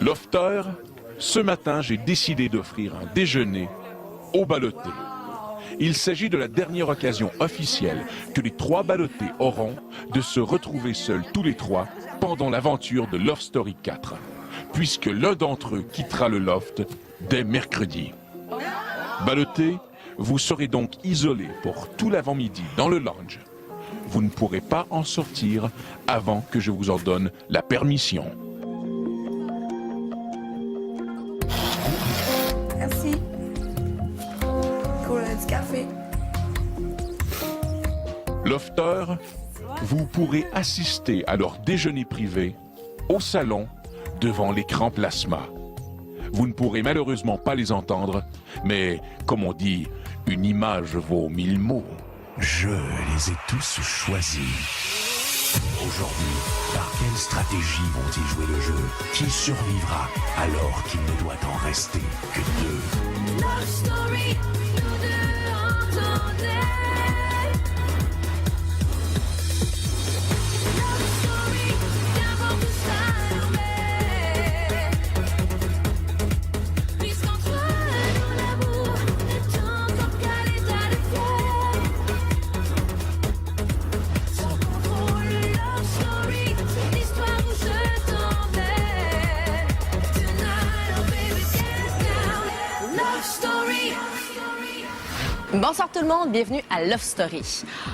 Lofter, ce matin, j'ai décidé d'offrir un déjeuner aux ballottés. Il s'agit de la dernière occasion officielle que les 3 ballottés auront de se retrouver seuls tous les 3 pendant l'aventure de Love Story 4, puisque l'un d'entre eux quittera le loft dès mercredi. Ballottés, vous serez donc isolés pour tout l'avant-midi dans le lounge. Vous ne pourrez pas en sortir avant que je vous en donne la permission. Merci. Cool, du café. Lofter, vous pourrez assister à leur déjeuner privé au salon devant l'écran plasma. Vous ne pourrez malheureusement pas les entendre, mais comme on dit, une image vaut 1000 mots. Je les ai tous choisis. Aujourd'hui, par quelle stratégie vont-ils jouer le jeu? Qui survivra alors qu'il ne doit en rester que 2? Love story, nous deux entendez. Love story, d'abord tout s'arrête. Puisqu'entre nous l'amour n'est encore qu'à l'état de fièvre. Sans contrôle, love story, c'est l'histoire où je t'emmène. Tonight, oh baby, dance now. Love story. Bonsoir tout le monde, bienvenue à Love Story.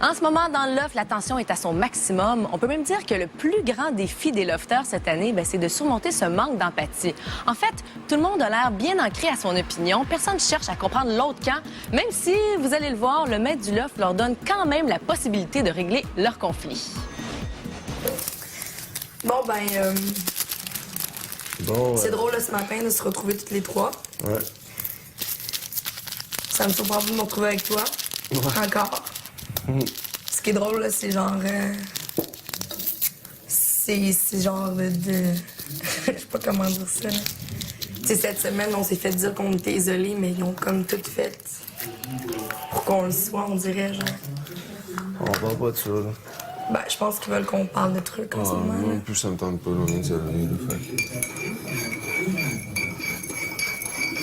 En ce moment, dans le loft, la tension est à son maximum. On peut même dire que le plus grand défi des lofters cette année, c'est de surmonter ce manque d'empathie. En fait, tout le monde a l'air bien ancré à son opinion. Personne ne cherche à comprendre l'autre camp, même si, vous allez le voir, le maître du loft leur donne quand même la possibilité de régler leur conflit. Bon, Bon, c'est drôle là, ce matin de se retrouver toutes les 3. ouais. Ça me surprend pas de me retrouver avec toi. Ouais. Encore. Ce qui est drôle, là, c'est genre. C'est genre de. Je sais pas comment dire ça. Là. Tu sais, cette semaine, on s'est fait dire qu'on était isolés, mais ils ont comme tout fait pour qu'on le soit, on dirait, genre. On parle pas de ça, là. Ben, je pense qu'ils veulent qu'on parle de trucs en ce moment. Moi là. non plus, ça me tente pas, on est isolés, là.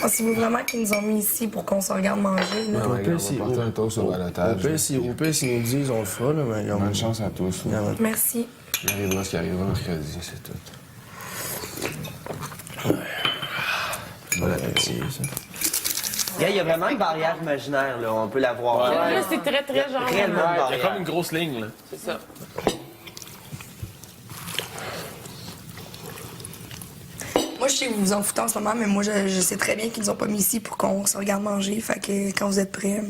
Pensez-vous vraiment qu'ils nous ont mis ici pour qu'on se regarde manger, là? Ouais, pire, on si- va porter un toast au balotage. Au pire, s'ils nous disent, on le fera, là, mais Bonne chance à tous. là. Merci. Il arrivera ce qui arrivera mercredi, c'est tout. Bon appétit, ça. Il y a vraiment une barrière imaginaire, là. On peut la voir. Là, c'est très, très genre. Réellement une Il y a barrière. comme une grosse ligne, là. C'est ça. Moi, je sais que vous vous en foutez en ce moment, mais moi, je sais très bien qu'ils nous ont pas mis ici pour qu'on se regarde manger. Fait que quand vous êtes prêts,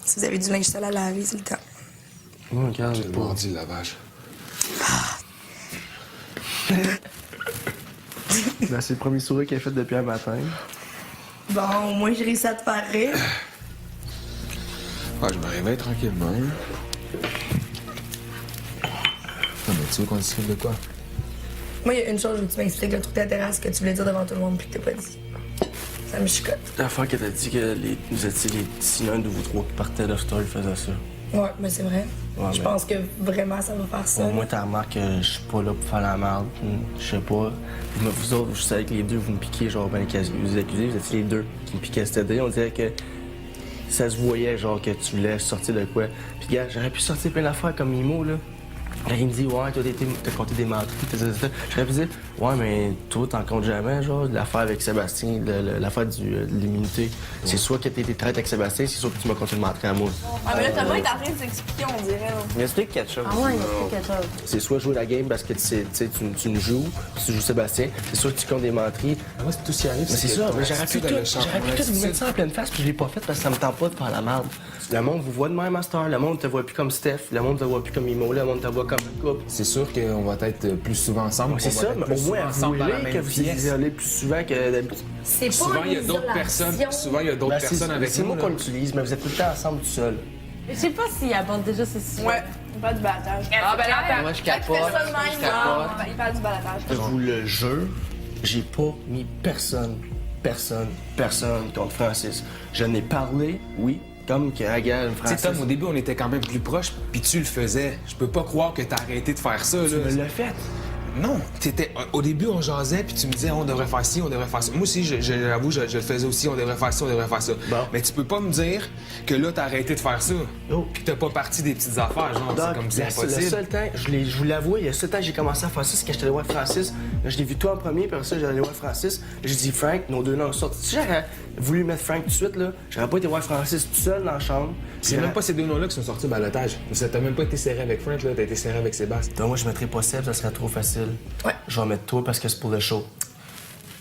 si vous avez du linge sale à laver, c'est le temps. Moi, regarde, J'ai le mordi, le lavage. c'est le premier sourire qu'elle a fait depuis un matin. Bon, au moins, j'ai réussi à te faire rire. Ouais, je me réveille tranquillement. Non, mais tu veux qu'on discute de quoi? Moi, il y a une chose, je veux que tu m'expliques le truc de la terrasse que tu voulais dire devant tout le monde puis que t'as pas dit. Ça me chicote. La fois que t'as dit que vous étiez si l'un de vous trois qui partait de Story faisait ça. Ouais, mais c'est vrai. Ouais, Je mais- pense que vraiment, ça va faire ça. Au moins, t'as remarqué que je suis pas là pour faire la merde. Je sais pas. Mais vous autres, je savais que les deux, vous me piquiez, genre, ben, vous accusez, vous étiez les deux qui me piquaient cette idée. On dirait que ça se voyait, genre, que tu voulais sortir de quoi. Puis, gars, j'aurais pu sortir plein d'affaires comme Mimo, là. Quand il me dit, ouais, toi, t'as compté des menteries, j'aurais pu dire, ouais, mais toi, t'en comptes jamais, genre, l'affaire avec Sébastien, l'affaire de l'immunité. C'est soit que t'étais traite avec Sébastien, c'est soit que tu m'as compté de menteries à moi. Ah, mais là, Thomas est en train de s'expliquer, on dirait. Là. Mais explique quelque chose. Ah ouais, il y a quelque chose. C'est soit jouer la game parce que tu nous joues, puis tu joues Sébastien, c'est soit que tu comptes des menteries. Moi, c'est tout ce qui arrive. Mais c'est ça, mais j'aurais pu tout vous mettre ça en pleine face, puis je l'ai pas fait parce que ça me tente pas de faire la merde. Le monde vous voit de même, Master, le monde te voit plus comme Steph, le monde te voit plus comme Imo, le monde te voit comme un couple. C'est sûr qu'on va être plus souvent ensemble. C'est qu'on ça, va être mais plus au moins souvent ensemble dans la avouez que même vous êtes pièce. isolés plus souvent que d'habitude. C'est pas Souvent, il y a une d'autres personnes. isolation. Souvent, il y a d'autres personnes avec C'est nous. moi là. qu'on l'utilise, mais vous êtes tout le temps ensemble tout seul. Je sais pas s'il aborde déjà ceci. Ouais, on parle du balatage. Ah, ben là, Moi, je capote. Il parle du balatage. Je vous le jure, j'ai pas mis personne contre Francis. Je n'ai parlé, oui, comme que Agal, Tu sais, Francis. Tom, au début, on était quand même plus proches, puis tu le faisais. Je peux pas croire que t'as arrêté de faire ça, Tu là. me l'as fait. Non, au début, on jasait, puis tu me disais, on devrait faire ci, on devrait faire ça. Moi aussi, j'avoue, je le faisais aussi, on devrait faire ça, on devrait faire ça. Bon. Mais tu peux pas me dire que là, t'as arrêté de faire ça, puis t'as pas parti des petites affaires, genre, c'est comme c'est Le impossible. seul temps, je vous l'avoue, il y a le seul temps que j'ai commencé à faire ça, c'est quand j'étais allé voir Francis. Là, je l'ai vu toi en premier, puis après ça, j'allais voir Francis. Là, j'ai dit, Frank, nos deux noms sortent. Si j'aurais voulu mettre Frank tout de suite, là, j'aurais pas été voir Francis tout seul dans la chambre. C'est même pas ces deux noms-là qui sont sortis au balotage. T'as même pas été serré avec Frank, là, t'as été serré avec Sébastien. Donc, moi, je mettrais pas Seb, ça serait trop facile. Ouais. Je vais mettre toi parce que c'est pour le show.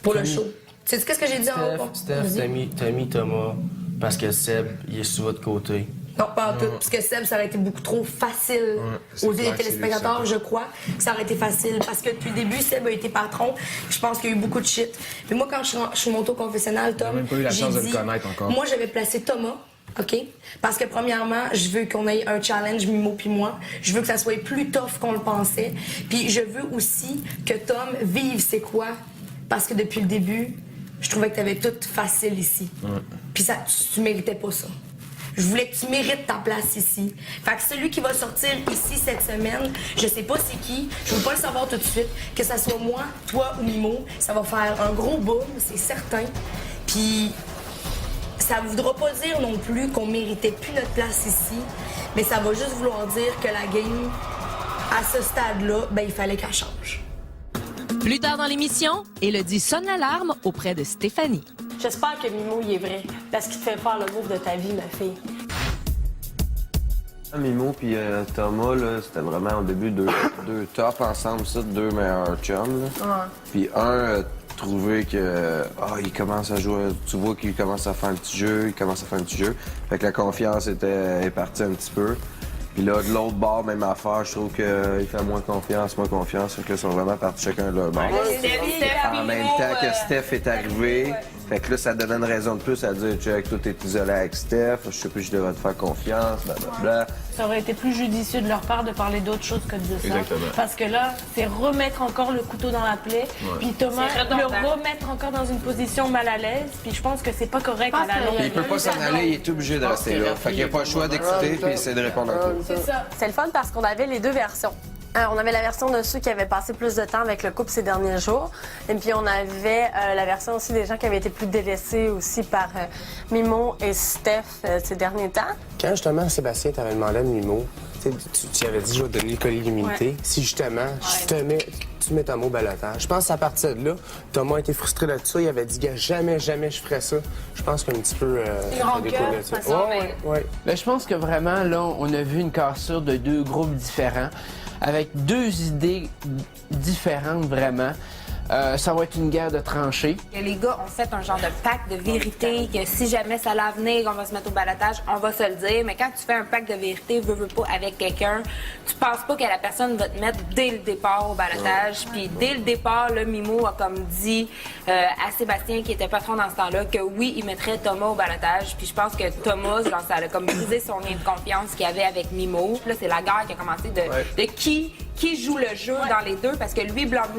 Pour le show. Sais-tu qu'est-ce que j'ai dit en haut? Steph, t'as mis Thomas parce que Seb, il est sur votre côté. Non, pas en tout. Parce que Seb, ça aurait été beaucoup trop facile c'est aux yeux clair des que c'est lui, téléspectateurs, ça. je crois. Que ça aurait été facile. Parce que depuis le début, Seb a été patron. Je pense qu'il y a eu beaucoup de shit. Mais moi, quand je suis montée au confessionnal, Tom, même pas eu la j'ai chance de le dit, connaître encore. moi, j'avais placé Thomas. OK? Parce que, premièrement, je veux qu'on ait un challenge, Mimo puis moi. Je veux que ça soit plus tough qu'on le pensait. Puis je veux aussi que Tom vive c'est quoi. Parce que depuis le début, je trouvais que t'avais tout facile ici. Puis ça, tu méritais pas ça. Je voulais que tu mérites ta place ici. Fait que celui qui va sortir ici cette semaine, je sais pas c'est qui, je veux pas le savoir tout de suite, que ça soit moi, toi ou Mimo, ça va faire un gros boom, c'est certain. Puis ça voudra pas dire non plus qu'on méritait plus notre place ici, mais ça va juste vouloir dire que la game, à ce stade-là, ben il fallait qu'elle change. Plus tard dans l'émission, Élodie sonne l'alarme auprès de Stéphanie. J'espère que Mimo, il est vrai. Parce qu'il te fait faire le move de ta vie, ma fille. Mimo puis Thomas, là, c'était vraiment au début deux tops ensemble, ça, deux meilleurs chums. Là. Puis un trouvait que il commence à jouer, tu vois qu'il commence à faire un petit jeu, Fait que la confiance est partie un petit peu. Puis là, de l'autre bord, même affaire, je trouve qu'il fait moins confiance. Fait que là, ils sont vraiment partis chacun de leur bord. En même temps que Steph est arrivé. Fait que là, ça donnait une raison de plus à dire, check, toi, t'es isolé avec Steph, je sais plus, je devrais te faire confiance, blablabla. Ça aurait été plus judicieux de leur part de parler d'autre chose que de dire ça. Exactement. Parce que là, c'est remettre encore le couteau dans la plaie, puis Thomas le remettre encore dans une position mal à l'aise, puis je pense que c'est pas correct à la longue. Puis il peut pas s'en aller, il est obligé de rester là. Fait qu'il n'y a pas le choix d'écouter puis essayer de répondre un peu. C'est ça. C'est le fun parce qu'on avait les deux versions. On avait la version de ceux qui avaient passé plus de temps avec le couple ces derniers jours. Et puis on avait la version aussi des gens qui avaient été plus délaissés aussi par Mimo et Steph ces derniers temps. Quand justement Sébastien t'avait demandé à Mimo, tu avais dit je vais te donner le collier d'immunité. Ouais. Si justement tu mets Thomas au balotage. Je pense qu'à partir de là, Thomas a été frustré là-dessus. Il avait dit gars, jamais je ferais ça. Je pense qu'un petit peu. Ouais. Ben, je pense que vraiment, là, on a vu une cassure de deux groupes différents, avec deux idées différentes vraiment. Ça va être une guerre de tranchées. Les gars ont fait un genre de pacte de vérité que si jamais ça l'a venir, on va se mettre au balotage, on va se le dire. Mais quand tu fais un pacte de vérité, veux pas, avec quelqu'un, tu penses pas que la personne va te mettre dès le départ au balotage. Puis dès le départ, là, Mimo a comme dit à Sébastien, qui était patron dans ce temps-là, que oui, il mettrait Thomas au balotage. Puis je pense que Thomas, genre, ça a comme brisé son lien de confiance qu'il avait avec Mimo. Puis là, c'est la guerre qui a commencé de qui joue le jeu dans les deux, parce que lui blâme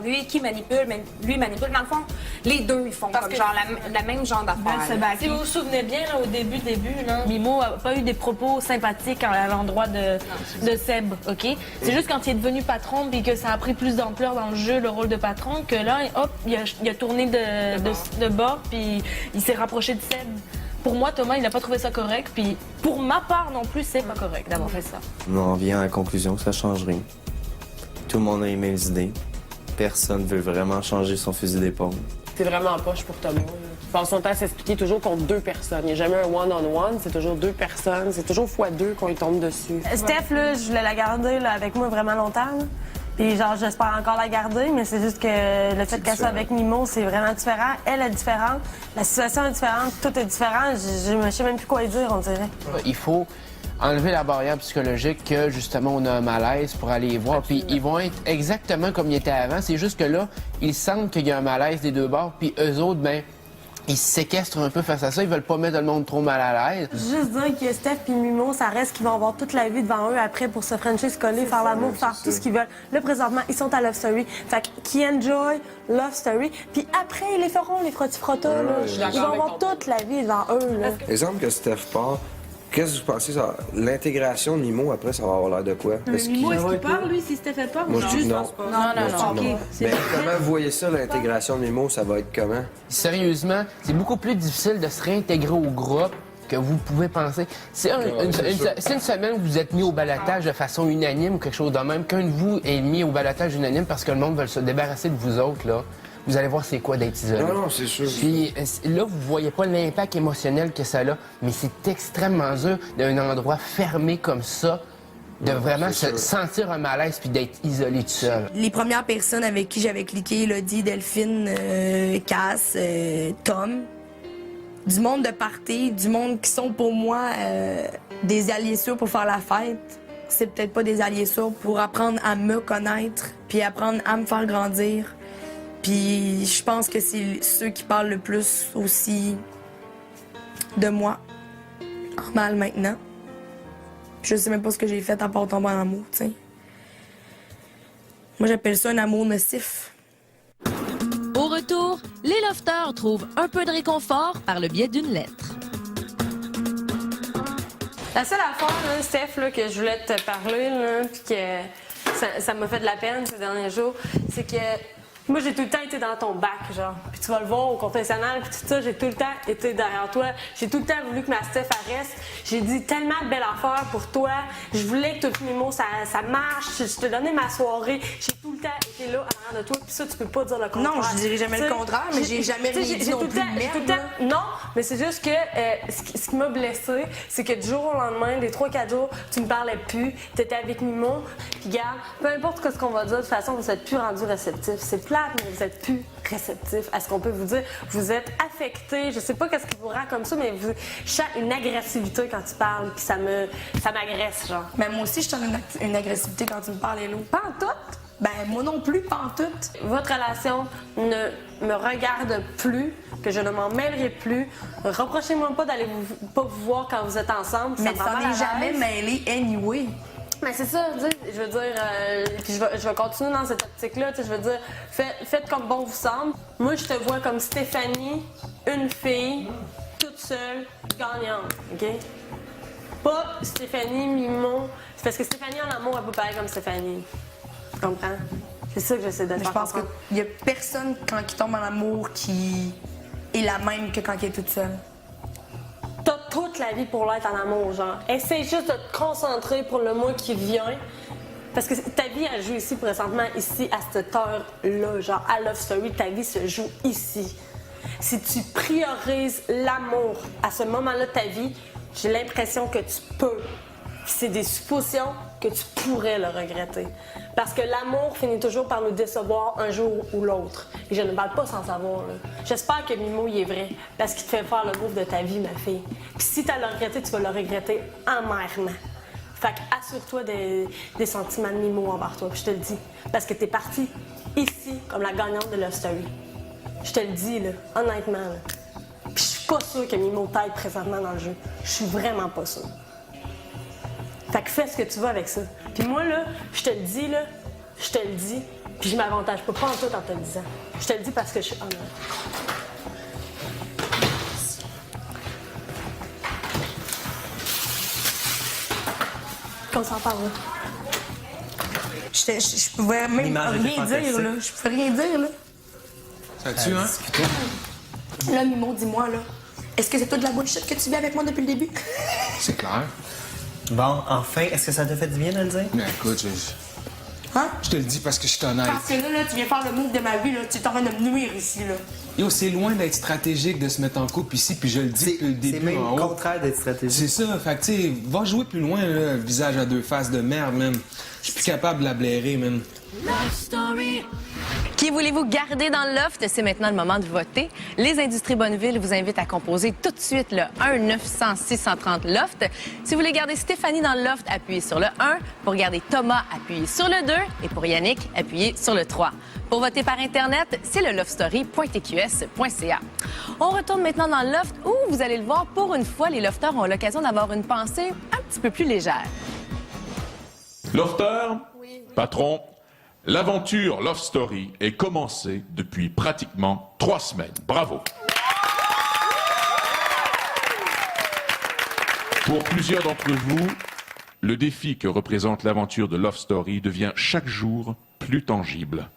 lui, qui manipule, mais lui manipule. Dans le fond, les deux, ils font comme genre la même genre d'affaires. Si vous vous souvenez bien, là, au début, là, Mimo a pas eu des propos sympathiques à l'endroit de Seb, OK? C'est juste quand il est devenu patron puis que ça a pris plus d'ampleur dans le jeu, le rôle de patron, que là, hop, il a tourné de bord puis il s'est rapproché de Seb. Pour moi, Thomas, il n'a pas trouvé ça correct, puis pour ma part non plus, c'est pas correct d'avoir fait ça. On vient à la conclusion que ça change rien. Tout le monde a les mêmes idées. Personne veut vraiment changer son fusil d'épaule. C'est vraiment poche pour Thomas. Il passe son temps à s'expliquer toujours contre deux personnes. Il n'y a jamais un one-on-one, c'est toujours deux personnes. C'est toujours x2 qu'on lui tombe dessus. Steph, là, je voulais la garder là, avec moi vraiment longtemps. Là. Puis genre, j'espère encore la garder, mais c'est juste que le fait qu'elle soit avec Mimo, c'est vraiment différent. Elle est différente, la situation est différente, tout est différent. Je sais même plus quoi dire, on dirait. Il faut enlever la barrière psychologique que, justement, on a un malaise pour aller les voir. Puis ils vont être exactement comme ils étaient avant. C'est juste que là, ils sentent qu'il y a un malaise des deux bords, puis eux autres, ben ils se séquestrent un peu face à ça. Ils veulent pas mettre le monde trop mal à l'aise. Juste dire que Steph et Mimo, ça reste qu'ils vont avoir toute la vie devant eux après pour se frencher, se coller, faire l'amour, faire tout ce qu'ils veulent. Là, présentement, ils sont à Love Story. Fait qu'ils enjoy Love Story. Puis après, ils les feront, les frottis-frottas. Ils vont avoir toute la vie devant eux. Là. Exemple que Steph part, Qu'est-ce que vous pensez? L'intégration de Mimo, après, ça va avoir l'air de quoi? Mimo, est-ce qu'il part, lui, si Steph fait pas? Moi, je dis non. Non. OK. Mais comment vous voyez ça, l'intégration de Mimo, ça va être comment? Sérieusement, c'est beaucoup plus difficile de se réintégrer au groupe que vous pouvez penser. C'est une semaine où vous êtes mis au balotage de façon unanime ou quelque chose de même, qu'un de vous est mis au balotage unanime parce que le monde veut se débarrasser de vous autres, là. Vous allez voir c'est quoi d'être isolé. Non, c'est sûr. Puis là, vous voyez pas l'impact émotionnel que ça a, mais c'est extrêmement dur d'un endroit fermé comme ça, de vraiment se sentir un malaise puis d'être isolé tout seul. Les premières personnes avec qui j'avais cliqué, Elodie, Delphine, Cass, Tom, du monde de party, du monde qui sont pour moi des alliés sûrs pour faire la fête. C'est peut-être pas des alliés sûrs pour apprendre à me connaître puis apprendre à me faire grandir. Puis je pense que c'est ceux qui parlent le plus aussi de moi en mal maintenant. Je sais même pas ce que j'ai fait à part tomber en amour, tu sais. Moi, j'appelle ça un amour nocif. Au retour, les lofters trouvent un peu de réconfort par le biais d'une lettre. La seule affaire, là, Steph, là, que je voulais te parler, puis que ça m'a fait de la peine ces derniers jours, c'est que moi, j'ai tout le temps été dans ton bac, genre. Puis tu vas le voir au confessionnal, puis tout ça, j'ai tout le temps été derrière toi. J'ai tout le temps voulu que ma Steph reste. J'ai dit tellement de belles affaires pour toi. Je voulais que tout Mimo, ça marche. Je te donnais ma soirée. J'ai tout le temps été là en arrière de toi. Puis ça, tu peux pas dire le contraire. Non, je dirais jamais le contraire, mais j'ai jamais rien dit non plus de merde. Non, mais c'est juste que ce qui m'a blessée, c'est que du jour au lendemain, les 3-4 jours, tu me parlais plus. Tu étais avec Mimo. Puis garde, peu importe ce qu'on va dire, de toute façon, vous êtes plus rendu réceptif. C'est plate, mais vous êtes plus réceptif à ce qu'on peut vous dire. Vous êtes affecté. Je sais pas qu'est-ce qui vous rend comme ça, mais je sens une agressivité quand tu parles, puis ça m'agresse, genre. Mais moi aussi, je sens une agressivité quand tu me parles, Hello. Pas en tout. Ben, moi non plus, pas en tout. Votre relation ne me regarde plus, que je ne m'en mêlerai plus. Reprochez-moi pas d'aller pas vous voir quand vous êtes ensemble. Mais t'en es jamais mêlé anyway. Mais c'est ça, je veux dire, puis je vais continuer dans cette optique-là, je veux dire, faites comme bon vous semble. Moi, je te vois comme Stéphanie, une fille, toute seule, gagnante, OK? Pas Stéphanie, Mimo. C'est parce que Stéphanie, en amour, elle peut pas être comme Stéphanie. Tu comprends? C'est ça que j'essaie de faire. Je pense qu'il y a personne, quand il tombe en amour, qui est la même que quand il est toute seule. T'as toute la vie pour l'être en amour, genre. Essaye juste de te concentrer pour le mois qui vient. Parce que ta vie, elle joue ici, présentement, ici, à cette heure-là. Genre, à Love Story, ta vie se joue ici. Si tu priorises l'amour à ce moment-là de ta vie, j'ai l'impression que tu peux. C'est des suppositions que tu pourrais le regretter. Parce que l'amour finit toujours par nous décevoir un jour ou l'autre. Et je ne parle pas sans savoir, là. J'espère que Mimo, il est vrai. Parce qu'il te fait faire le move de ta vie, ma fille. Puis si tu as le regretté, tu vas le regretter amèrement. Fait qu'assure-toi des sentiments de Mimo envers toi. Puis je te le dis. Parce que t'es partie ici comme la gagnante de Love Story. Je te le dis, là, honnêtement. Là. Puis je suis pas sûre que Mimo t'aide présentement dans le jeu. Je suis vraiment pas sûre. Fait que fais ce que tu veux avec ça. Puis moi, là, je te le dis, là, je te le dis, puis je m'avantage pas en tout en te le disant. Je te le dis parce que je suis honnête. Qu'on s'en parle, là. Je pouvais même rien dire, là. Je pouvais rien dire, là. Ça tue, hein? Là, Mimo, dis-moi, là, est-ce que c'est toute de la bullshit que tu vis avec moi depuis le début? C'est clair. Bon, enfin, est-ce que ça te fait du bien de le dire? Mais écoute, je te le dis parce que je suis honnête. Parce que là, tu viens faire le move de ma vie, là. Tu es en train de me nuire ici, là. Yo, c'est loin d'être stratégique de se mettre en couple ici, puis je le dis depuis le début. C'est même en le haut. contraire d'être stratégique. C'est ça, fait que tu sais, va jouer plus loin, là, visage à deux faces de merde, man. Je suis plus capable de la blairer, man. Love Story. Qui voulez-vous garder dans le loft? C'est maintenant le moment de voter. Les Industries Bonneville vous invitent à composer tout de suite le 1-900-630-LOFT. Si vous voulez garder Stéphanie dans le loft, appuyez sur le 1. Pour garder Thomas, appuyez sur le 2. Et pour Yannick, appuyez sur le 3. Pour voter par Internet, c'est le lovestory.tqs.ca. On retourne maintenant dans le loft où, vous allez le voir, pour une fois, les lofters ont l'occasion d'avoir une pensée un petit peu plus légère. Lofter, patron, l'aventure Love Story est commencée depuis pratiquement 3 semaines. Bravo! Pour plusieurs d'entre vous, le défi que représente l'aventure de Love Story devient chaque jour plus tangible.